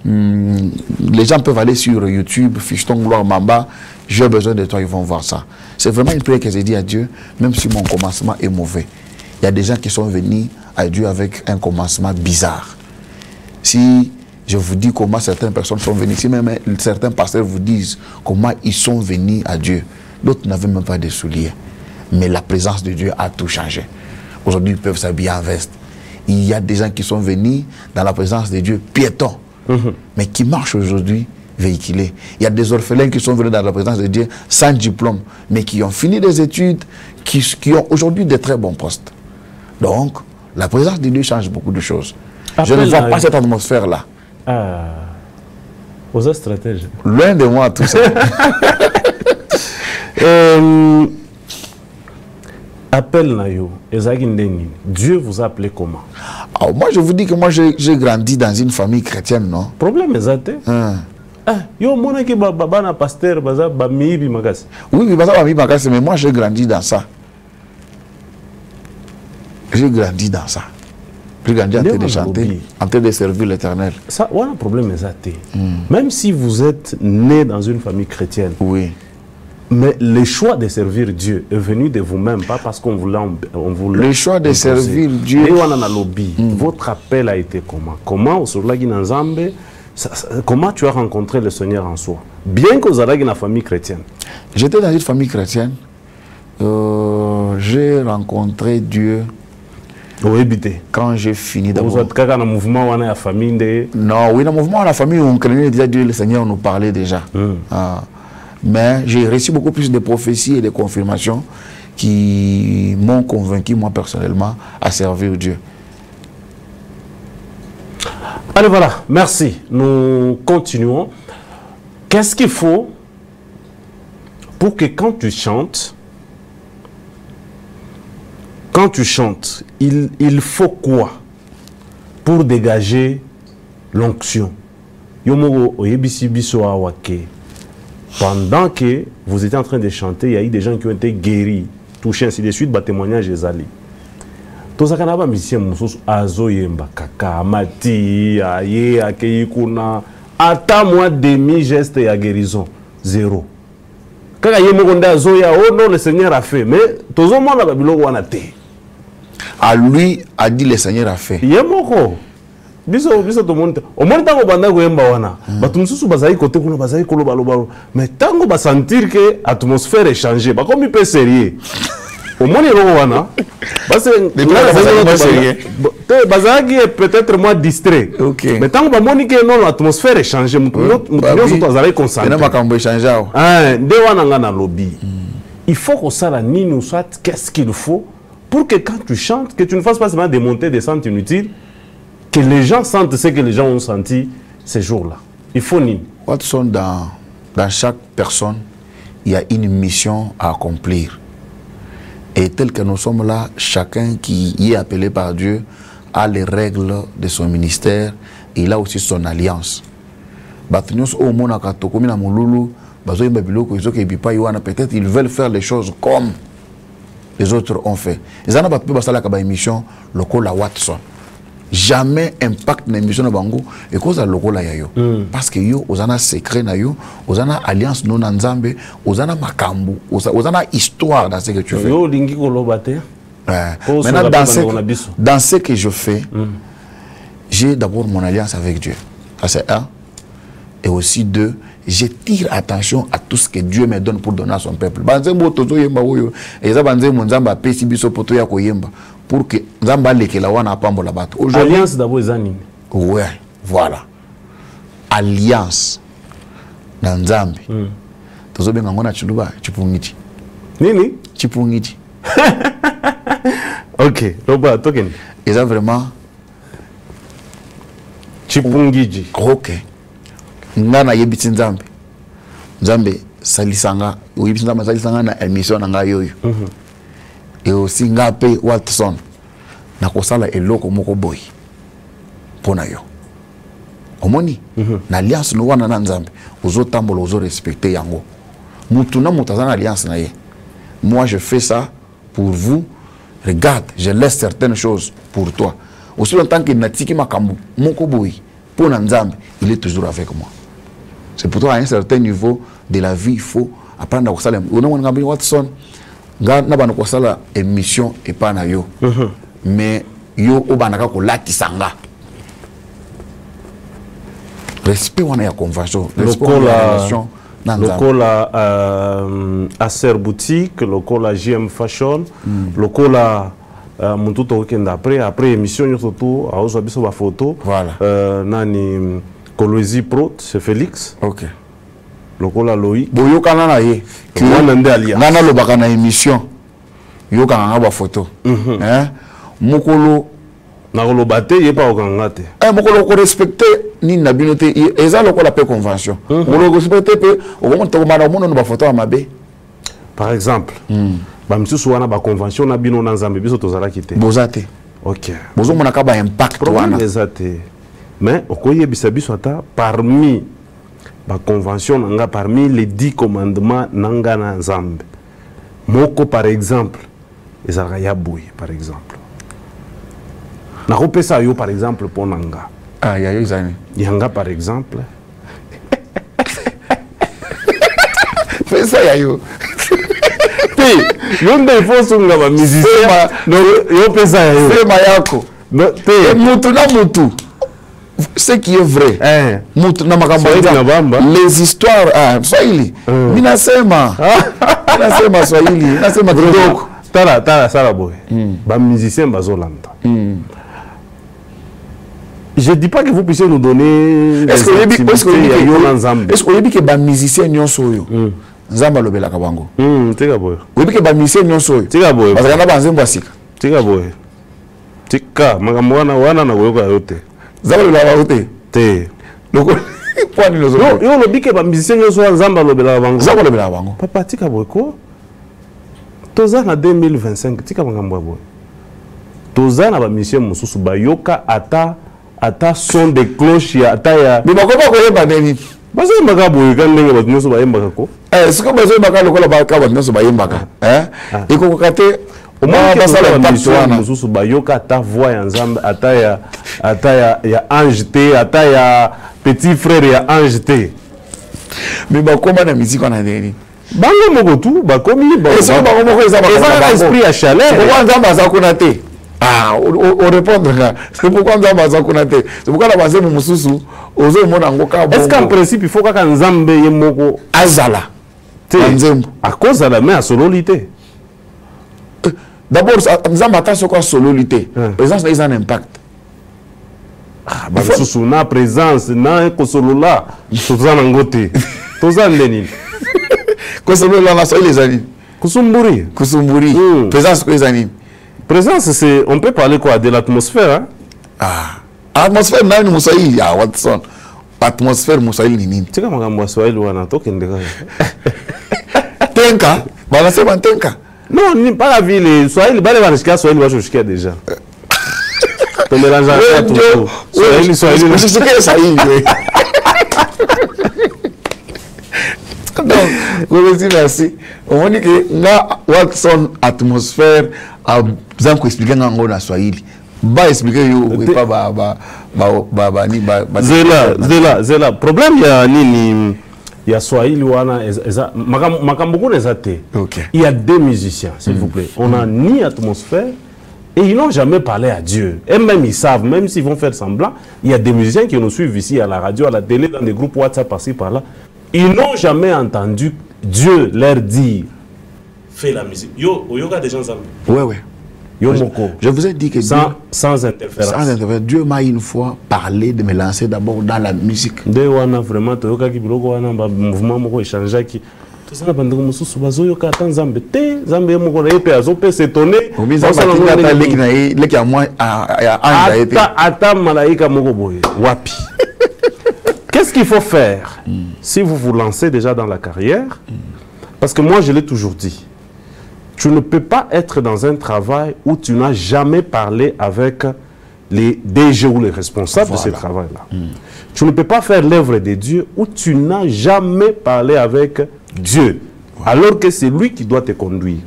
Les gens peuvent aller sur YouTube, Fiston Gloire Mamba. J'ai besoin de toi, ils vont voir ça. C'est vraiment une prière que j'ai dit à Dieu, même si mon commencement est mauvais. Il y a des gens qui sont venus à Dieu avec un commencement bizarre. Si je vous dis comment certaines personnes sont venues, si même certains pasteurs vous disent comment ils sont venus à Dieu, d'autres n'avaient même pas de souliers. Mais la présence de Dieu a tout changé. Aujourd'hui, ils peuvent s'habiller en veste. Il y a des gens qui sont venus dans la présence de Dieu piétons, mais qui marchent aujourd'hui véhiculés. Il y a des orphelins qui sont venus dans la présence de Dieu sans diplôme, mais qui ont fini des études, qui ont aujourd'hui de très bons postes. Donc, la présence de Dieu change beaucoup de choses. Je ne vois pas cette atmosphère-là. Aux stratèges. Loin de moi, tout ça. Appel Nayo, Dieu vous a appelé comment? Alors, moi, je vous dis que moi, j'ai grandi dans une famille chrétienne, non? Problème exact. Yo, mon qui baba pasteur, baza bamibi magas. Oui, baza bamibi magas, mais moi, j'ai grandi dans ça. J'ai grandi dans ça. J'ai grandi en train de chanter, en train de servir l'Éternel. Ça, on a un problème exact. Même si vous êtes né dans une famille chrétienne, oui. Mais le choix de servir Dieu est venu de vous-même, pas parce qu'on voulait. Le choix de servir Dieu. Votre appel a été comment? Comment comment tu as rencontré le Seigneur en soi? Bien que vous ayez une famille chrétienne. J'étais dans une famille chrétienne. J'ai rencontré Dieu. Quand j'ai fini d'abord. Vous êtes dans le mouvement de la famille de... Non, oui, dans le mouvement de la famille, on craignait déjà Dieu, le Seigneur nous parlait déjà. Mais j'ai reçu beaucoup plus de prophéties et de confirmations qui m'ont convaincu, moi personnellement, à servir Dieu. Allez, voilà, merci. Nous continuons. Qu'est-ce qu'il faut pour que quand tu chantes, il faut quoi pour dégager l'onction? Pendant que vous étiez en train de chanter, il y a eu des gens qui ont été guéris, touchés, ainsi de suite, bah, témoignage des alliés. Tous les gens musiciens, Azoyemba, Kaka, Mati, Aye, Akeyikuna, attends-moi demi-geste et à guérison, zéro. Quand il y a Azoya, oh non, le Seigneur a fait, mais tous les gens ont été. À lui a dit le Seigneur a fait. Il y a biso to monte au moins tango banda koyemba wana batumsusu bazai côté kuna bazai kolo balo mais tango ba sentir que atmosphère est changée ba comme peu sérieux au moins il wana parce que bazagi peut-être moins distrait mais tango ba moni que non l'atmosphère est changée mutu to azali concentré na makambo échanger de wana ngana lobby il faut que ça la nini ou soit qu'est-ce qu'il faut pour que quand tu chantes que tu ne fasses pas seulement des montées des descentes inutiles, que les gens sentent ce que les gens ont senti ces jours-là. Il faut ni. Watson, dans chaque personne, il y a une mission à accomplir. Et tel que nous sommes là, chacun qui y est appelé par Dieu a les règles de son ministère et il a aussi son alliance. Peut-être ils veulent faire les choses comme les autres ont fait. Ils ont fait une émission locale à Watson. Jamais impact na mission na bango et cause à lokola yayo parce que yo ozana secret na yo ozana alliance non nzambe ozana makambu ozana histoire dans ce que tu fais yo lingi ko lobate maintenant dans ce que je fais j'ai d'abord mon alliance avec Dieu, ça c'est un, et aussi deux, je tire attention à tout ce que Dieu me donne pour donner à son peuple. Banze moto zo yemba oyo eza banze monzamba pesi biso poto ya ko yemba pour que Nzamba lekela wana pambola bato. Alliance d'abord ezani. Ouais, voilà. Alliance na Nzambe. Tozobenga ngona chuluba chipungiti. Nini? Chipungiti. OK, Roba token. Et ça vraiment Chipungiji. OK. Ngana yebiti Nzambe. Nzambe salisanga, yebiti Nzambe salisanga na émission na ngayo yo. Et aussi ngape Watson na kosala eloko moko boy. Pona yo. Omoni na alliance no wana na Nzambe ozo tambola ozo respecter yango. Mutu na mutazana alliance na ye. Moi je fais ça pour vous. Regarde, je laisse certaines choses pour toi. Aussi longtemps qu'il n'a tiki makambu moko boy pour Nzambe, il est toujours avec moi. C'est pour toi à un certain niveau de la vie, il faut apprendre à kosala. Ona mwana ngambi Watson nga na bana kosala émission et pas na yo. Mais yo obanaka ko latisanga. Respect wana ya convention, respect wana ya relation. Lokola Acer Boutique, lokola JM Fashion, lokola Muntuto weekend après émission surtout a ozo biso ba photo. Voilà. Nani Kolozi Pro, c'est Félix. OK. Lokola Loïc. Boyo kana na ye. Wana nde alia. Ngana lobaka na émission. Yo kana ba photo. Hein? Mokolo na kolobate ye pa okangate. Mokolo ko respecter ni na binote eza lokola pe convention. Mokolo ko respecter pe okomonta ko mara mono ba photo amabe. Par exemple, ba misusu wana ba convention na bino na Nzambe biso tozala kite. Bozate. OK. Bozo mona ka ba impact wana. Ezate. Mais okoye bisabiso ata parmi ba convention nanga parmi les 10 commandements nanga na Nzambe. Moko par exemple, ezala ya boye par exemple. Na repesa yo par exemple pour nanga. Ah ya yo zani. Yanga par exemple. Fais ça ya yo. Yo nde faut sunga ba musicien. No yo pesa ya yo. Sema yako. No te mutu na mutu. Ce qui est vrai. Mutu na makambo les histoires Swahili. Minasema. Minasema Swahili. Minasema kidogo. Tala sala boy. Ba musicien bazolanda. Je dis pas que vous puissiez nous donner. Est-ce que vous dites que les musiciens n'y sont pas Nzamba lobela kabango. Tika boy. Vous dites que les musiciens n'y sont pas. Tika boy. Parce que na banze mbasika. Tika boy. Tika makamwana wana na koyoka yote. Nzamba lobela yote. Te. Loko point ni lozo. Yo lobi que ba musiciens n'y sont pas Nzamba lobela bango. Nzamba lobela bango. Papa tika boy ko. Toza na 2025 tika makambo boy. Toza na ba musiciens mususu bayoka ata son de cloche ya ata ya bima ko ba ko yeba neni bazo mbaka boye kan ndenge bato nyoso ba yembaka ko siko bazo mbaka lokola ba ka bato nyoso ba yembaka iko ko kate o moins basala mission mususu bayoka ata voix ya Nzambe ata ya ange te ata ya petit frère ya ange te mais ba koma na musique on a neni bango moko tu ba komi ba ça ba moko eza ba esprit à chaleur pourquoi Nzambe azakuna te. On répondre là. C'est pourquoi nous avons constaté. C'est pourquoi la base de Moussousou, osons mon angoka. Est-ce qu'en principe il faut qu'un Nzambe yemoko azala? À cause de la main à sololité. D'abord, Nzambe attend sur quoi sololité. Présence n'a pas un impact. Ah, bah Moussousou na présence na kosolola. Tozan angote. Tozan lenin. Kosolola na soy les amis. Kusumburi. Kusumburi. Présence que les amis. Présence, c'est, on peut parler quoi de l'atmosphère, hein? Atmosphère, non, Moussaïli, Watson. Atmosphère, Moussaïli, nini. Tu sais comment on va Swahili ou un token de Tenka, balancez ma tenka. Non, pas la ville. Swahili, bah les vanisca, Swahili va jusqu'à déjà. Tu mélanges à tout. Swahili. Je sais que ça y est. Donc, vous dites merci. On dit que là, Watson, atmosphère, vous avez expliqué en Swahili. Ba expliquer yo pas Zela. Problème il y a Swahili wana makambo ezate. Il y a deux musiciens, s'il vous plaît. On n'a ni atmosphère et ils n'ont jamais parlé à Dieu. Et même ils savent, même s'ils vont faire semblant, il y a des musiciens qui nous suivent ici à la radio, à la télé, dans des groupes WhatsApp par-ci par-là. Ils n'ont jamais entendu Dieu leur dire fais la musique. Yo, y a des gens ça. Ouais. Je vous ai dit que sans interférence. Sans interférence. Dieu m'a une fois parlé de me lancer d'abord dans la musique. Vraiment, mouvement échangé. Tout ça, bandeko mususu bazoyo ka tanzambe te zambe moko na yepe azope s'étonner ata malaika moko boye wapi. Qu'est-ce qu'il faut faire si vous vous lancez déjà dans la carrière? Parce que moi je l'ai toujours dit, tu ne peux pas être dans un travail où tu n'as jamais parlé avec les DG ou les responsables de ce travail-là. Tu ne peux pas faire l'œuvre de Dieu où tu n'as jamais parlé avec Dieu, alors que c'est lui qui doit te conduire.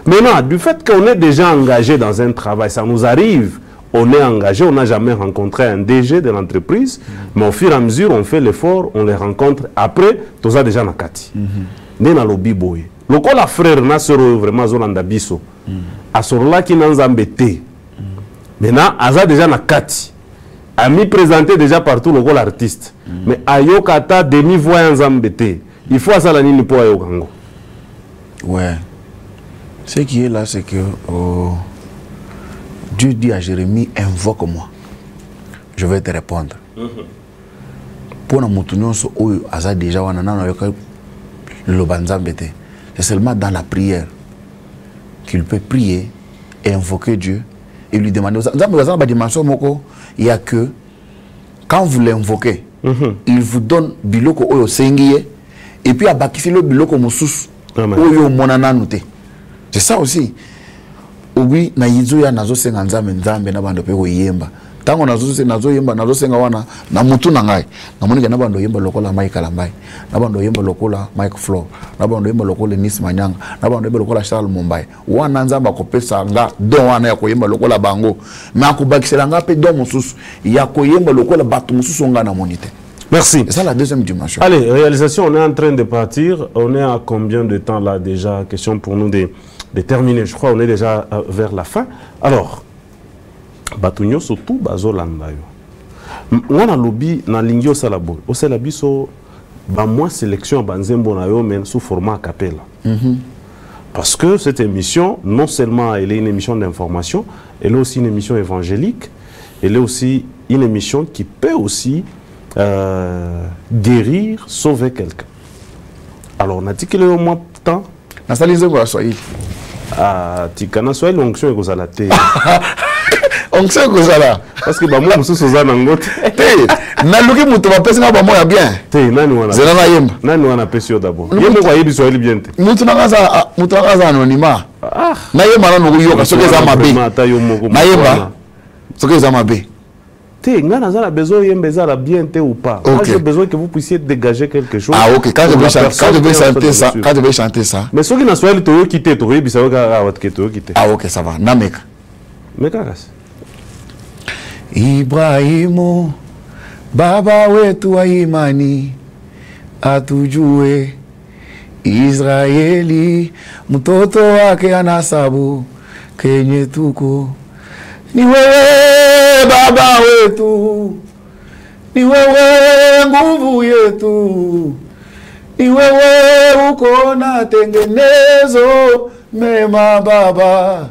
Maintenant, du fait qu'on est déjà engagé dans un travail, ça nous arrive, on est engagé, on n'a jamais rencontré un DG de l'entreprise, mais au fur et à mesure, on fait l'effort, on les rencontre. Après, tout ça déjà nakati. Nena lobi boy. Loko la frère na soro vraiment zolanda biso. Asorola ki nanzambete. Maintenant, aza déjà nakati. A mis présenté déjà partout le l'artiste. Mais ayokata demi-voix nzambete. Il faut ça la nini pour ayokango. Ouais. Ce qui est là, c'est que Dieu dit à Jérémie, invoque-moi. Je vais te répondre. Pour nous moutunions aza déjà wanana le banzambete. C'est seulement dans la prière qu'il peut prier et invoquer Dieu et lui demander. Il n'y a que quand vous l'invoquez, il vous donne biloko oyo sengiye et puis à bakifilo biloko musus oyo monana noté. C'est ça aussi. Oui, na yizuya nazo senga nzambe nzambe na bando pe ko yemba. Tango nazo yemba nazo senga wana na mutu na ngai. Na monika na bando yemba lokola Mike Kalambai. Na bando yemba lokola Mike Flow. Na bando yemba lokola Nis Manyanga. Na bando yemba lokola Charles Mumbai. Wana nzamba ko pesa nga don wana ya ko yemba lokola bango. Mais akubakisela nga pe don mususu ya ko yemba lokola batu mususu nga na monité. Merci. C'est ça la deuxième dimension. Allez, réalisation, on est en train de partir. On est à combien de temps là déjà? Question pour nous de terminer. Je crois on est déjà vers la fin. Alors, Batunyo surtout bazolanda yo. On a lobby na lingio salabo. O salabiso ba moins sélection banzembo na yo mais sous format a cappella. Parce que cette émission, non seulement elle est une émission d'information, elle est aussi une émission évangélique, elle est aussi une émission qui peut aussi guérir, sauver quelqu'un. Alors, on a dit qu'il y a au moins de temps. Ah, Tikana soit l'onction et que la thé. Onction que ça là. Parce que moi, je suis Suzanne Angote. Naluki mutuba pesi na ba moya bien. Té, nani wana. Zela na yemba. Nani wana pesi d'abord. Yemba kwa yibi swahili bien té. Mutu na kaza anonyma. Ah. Na yemba na nukuyoka soke za mabe. Na yemba. Soke za mabe. Té, ngana za la besoin yemba za la bien té ou pas. Moi j'ai besoin que vous puissiez dégager quelque chose. Ah OK, quand je vais chanter ça, Mais ce qui na swahili to quitter to yibi sa ka awat ke to quitter. Ah OK, ça va. Na meka. Meka kasi. Ibrahimu baba wetu wa imani atujue, Israeli mtoto wake anasabu kenye tuko. Ni wewe baba wetu, ni wewe nguvu yetu, ni wewe uko na tengenezo mema baba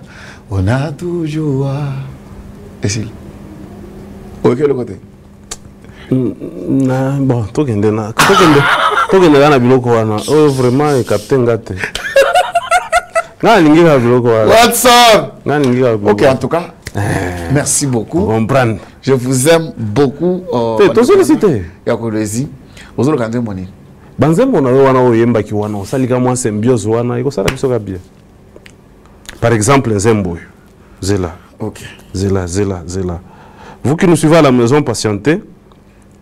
unatujua. Esil. Ok, le côté. Bon, tout le monde a biloko wana. Oh, vraiment, le capitaine gâté. What's up? Ok, en tout cas, merci beaucoup. Comprendre. Je vous aime beaucoup. Tu sollicité. Yakolezi. Vous avez regardé mon nez. Banzembo na wana oyemba ki wana osalika mwa symbiose wana iko sala biso bien. Par exemple, Nzembo. Zela. Ok. Zela. Vous qui nous suivez à la maison, patientez.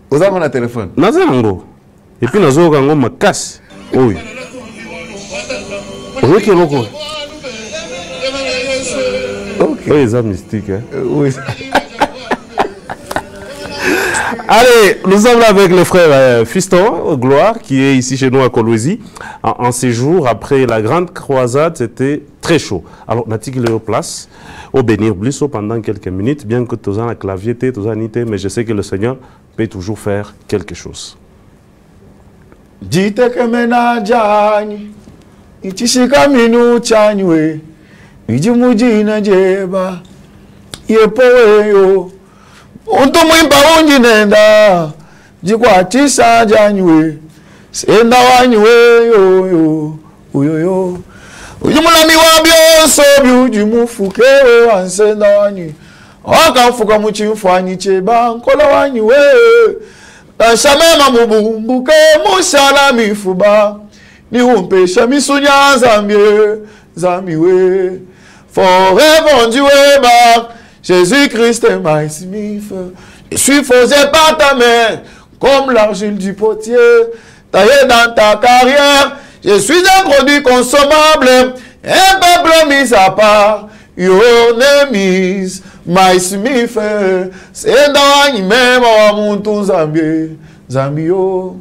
Vous avez mon téléphone. Nazango. Et puis nous avons ma casse. Oui. Oui, qui est loco. Ok. Oui, c'est mystique. Hein? Oui. Allez, nous sommes là avec le frère Fiston Gloire, qui est ici chez nous à Kolwezi. En séjour, après la grande croisade, c'était très chaud. Alors, on a dit qu'il est en place, au bénir Blisso pendant quelques minutes, bien que tous en clavier, tous en nité, mais je sais que le Seigneur peut toujours faire quelque chose. Jite kemena jani, ichishika minu chanywe, Ijimujina jeba. Yepoweyo. Untu mwimba unji nenda. Jikwatisa janywe. Senda wanywe yo. Uyoyo. Ujimulami wabyoso biujimufukewe wansenda wanywe. Wakamfuka muchimfanyi cheba nkola wanywe. Shamema mubumbuke mushala mifuba. Ni umpesha misunya zamiwe. Forever on Dieu back. Jésus-Christ est ma smith. Je suis forgé par ta main, comme l'argile du potier, taillé dans ta carrière. Je suis un produit consommable, un peuple mis à part. Your name is my smith. C'est dans même à mon Zambio.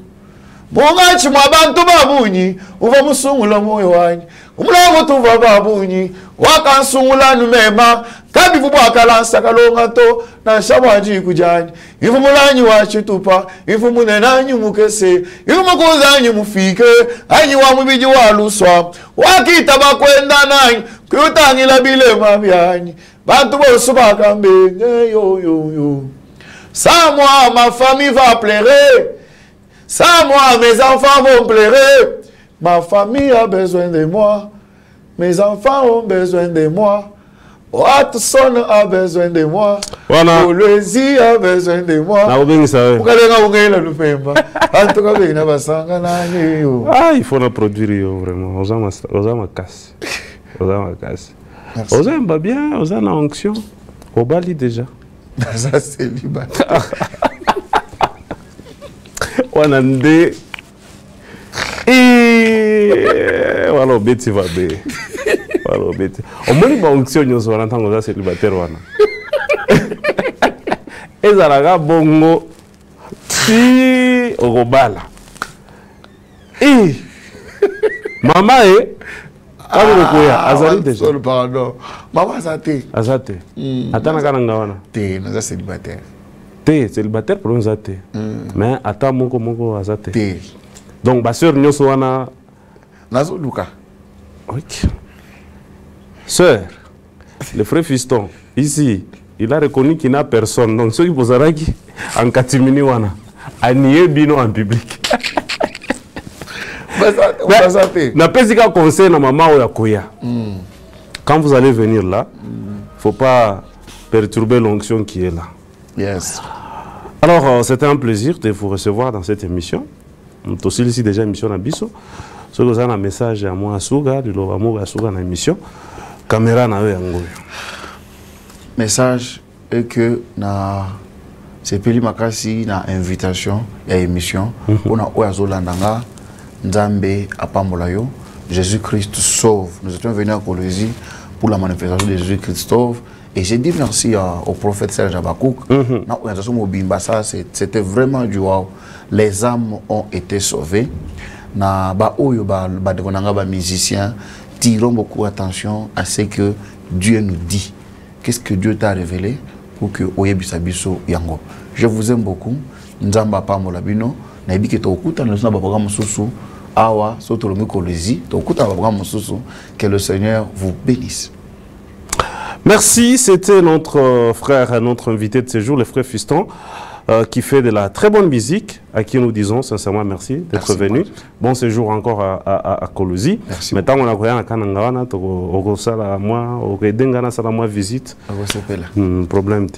Mongachi mwabantu babunyi, uva musungula moyo wanyi. Umulago tuva babunyi, wakansungula numema, kabivu bwakalansa kalonga to, na shabaji kujani. Ifu mulanyi wachitupa, ifu munenanyi mukese, ifu mukuzanyi mufike, anyi wa mubiji waluswa, wakita bakwenda nanyi, kutangila bile mabyanyi, bantu bosu bakambenge, yo. Sans moi, ma famille va pleurer. Sans moi, mes enfants vont pleurer. Ma famille a besoin de moi. Mes enfants ont besoin de moi. Watson a besoin de moi. Olozi a besoin de moi. Ah, il faut la produire vraiment. Osa ma casse. Osa m'a bien, osa na onction. Au Bali déjà. Ça c'est libre. Wanande wala obeti va be wala obeti omoni ba onction nyoso wana ntango za célibataire wana ezalaga bongo ti okobala mama koya azali déjà pardon mama azate atana kana ngawana te naza célibataire célibataire pour nous athées. Mais attends moko azate. Té. Donc ma sœur nyoso wana nazo luka. OK. Sœur, le frère fiston ici, il a reconnu qu'il n'a personne. Donc ceux qui posaraki en katimini wana anié bino en public. Na pesika conseil na maman oya koya. Quand vous allez venir là, faut pas perturber l'onction qui est là. Yes. Alors, c'était un plaisir de vous recevoir dans cette émission. Nous avons aussi ici déjà émission à Bisso. Si vous avez un message à moi, à Souga, du Lovamour à Souga dans l'émission, caméra na yango. Message est que c'est Peli Makasi na invitation à émission. On a Oyazolandanga, Nzambe Apamolayo, Jésus-Christ sauve. Nous étions venus à Colosie pour la manifestation de Jésus-Christ sauve. Et j'ai dit merci au prophète Serge Abakouk. C'était vraiment du wow. Les âmes ont été sauvées. Les musiciens tirons beaucoup attention à ce que Dieu nous dit. Qu'est-ce que Dieu t'a révélé pour que Oyebisabiso Yango. Je vous aime beaucoup. Nzamba Pamola Bino. Nabi que que le Seigneur vous bénisse. Merci, c'était notre frère, notre invité de ce jour, le frère Fiston, qui fait de la très bonne musique, à qui nous disons sincèrement merci d'être venu. Bon séjour encore à Colosie. Maintenant, on a regardé à Kanangawana, moi visite. Problème.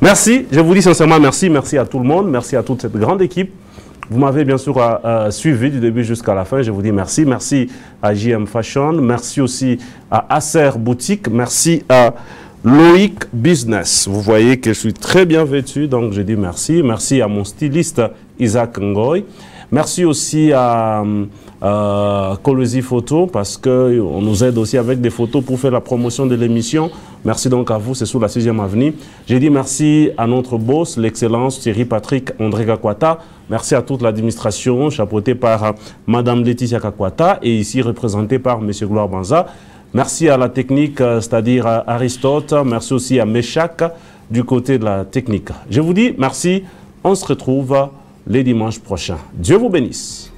Merci, je vous dis sincèrement merci, merci à tout le monde, merci à toute cette grande équipe. Vous m'avez bien sûr suivi du début jusqu'à la fin. Je vous dis merci. Merci à JM Fashion. Merci aussi à Acer Boutique. Merci à Loïc Business. Vous voyez que je suis très bien vêtu, donc je dis merci. Merci à mon styliste Isaac Ngoy. Merci aussi à Colosie Photo parce qu'on nous aide aussi avec des photos pour faire la promotion de l'émission. Merci donc à vous, c'est sur la 6e avenue. J'ai dit merci à notre boss, l'excellence Thierry Patrick André Kakwata. Merci à toute l'administration, chapeautée par Madame Laetitia Kakwata et ici représentée par Monsieur Gloire Banza. Merci à la technique, c'est-à-dire Aristote. Merci aussi à Meshak du côté de la technique. Je vous dis merci, on se retrouve les dimanches prochains. Dieu vous bénisse.